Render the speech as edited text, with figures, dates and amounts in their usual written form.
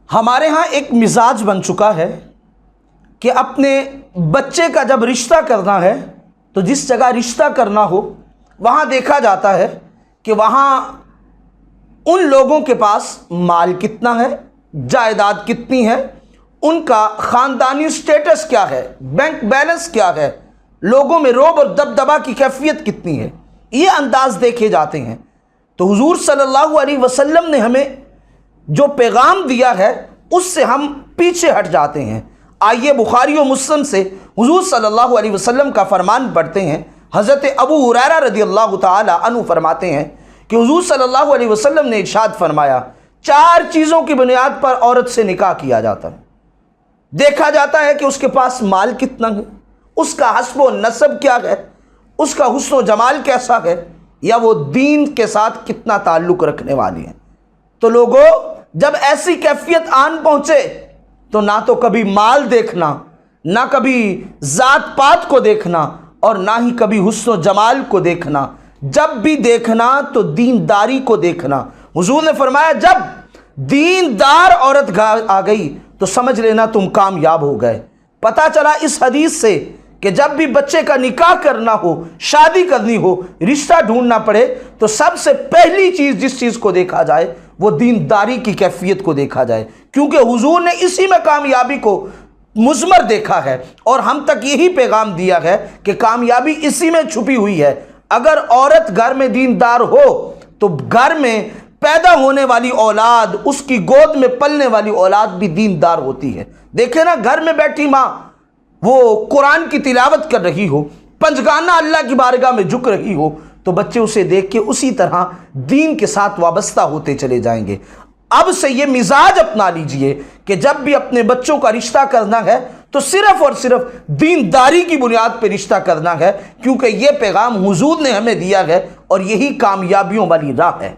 ہمارے ہاں ایک مزاج بن چکا ہے کہ اپنے بچے کا جب رشتہ کرنا ہے تو جس جگہ رشتہ کرنا ہو وہاں دیکھا جاتا ہے کہ وہاں ان لوگوں کے پاس مال کتنا ہے، جائیداد کتنی ہے، ان کا خاندانی سٹیٹس کیا ہے، بینک بیلنس کیا ہے، لوگوں میں رعب اور دبدبہ کی کیفیت کتنی ہے، یہ انداز دیکھے جاتے ہیں۔ تو حضور صلی اللہ علیہ وسلم نے ہمیں جو پیغام دیا ہے اس سے ہم پیچھے ہٹ جاتے ہیں۔ آئیے بخاری و مسلم سے حضور صلی اللہ علیہ وسلم کا فرمان پڑھتے ہیں۔ حضرت ابو ہریرہ رضی اللہ تعالی عنہ فرماتے ہیں کہ حضور صلی اللہ علیہ وسلم نے ارشاد فرمایا، 4 چیزوں کی بنیاد پر عورت سے نکاح کیا جاتا ہے۔ دیکھا جاتا ہے کہ اس کے پاس مال کتنا ہے، اس کا حسب و نسب کیا ہے، اس کا حسن و جمال کیسا ہے، یا وہ دین کے ساتھ کتنا تعلق رکھنے والی ہیں۔ تو لوگوں، جب ایسی کیفیت آن پہنچے تو نہ تو کبھی مال دیکھنا، نہ کبھی ذات پات کو دیکھنا، اور نہ ہی کبھی حسن و جمال کو دیکھنا، جب بھی دیکھنا تو دینداری کو دیکھنا۔ حضور نے فرمایا جب دیندار عورت آ گئی تو سمجھ لینا تم کامیاب ہو گئے۔ پتہ چلا اس حدیث سے کہ جب بھی بچے کا نکاح کرنا ہو، شادی کرنی ہو، رشتہ ڈھونڈنا پڑے تو سب سے پہلی چیز جس چیز کو دیکھا جائے وہ دینداری کی کیفیت کو دیکھا جائے، کیونکہ حضور نے اسی میں کامیابی کو مضمر دیکھا ہے اور ہم تک یہی پیغام دیا ہے کہ کامیابی اسی میں چھپی ہوئی ہے۔ اگر عورت گھر میں دیندار ہو تو گھر میں پیدا ہونے والی اولاد، اس کی گود میں پلنے والی اولاد بھی دیندار ہوتی ہے۔ دیکھیں نا، گھر میں بیٹھی ماں وہ قرآن کی تلاوت کر رہی ہو، پنجگانہ اللہ کی بارگاہ میں جھک رہی ہو، تو بچے اسے دیکھ کے اسی طرح دین کے ساتھ وابستہ ہوتے چلے جائیں گے۔ اب سے یہ مزاج اپنا لیجئے کہ جب بھی اپنے بچوں کا رشتہ کرنا ہے تو صرف اور صرف دینداری کی بنیاد پہ رشتہ کرنا ہے، کیونکہ یہ پیغام حضور نے ہمیں دیا ہے اور یہی کامیابیوں والی راہ ہے۔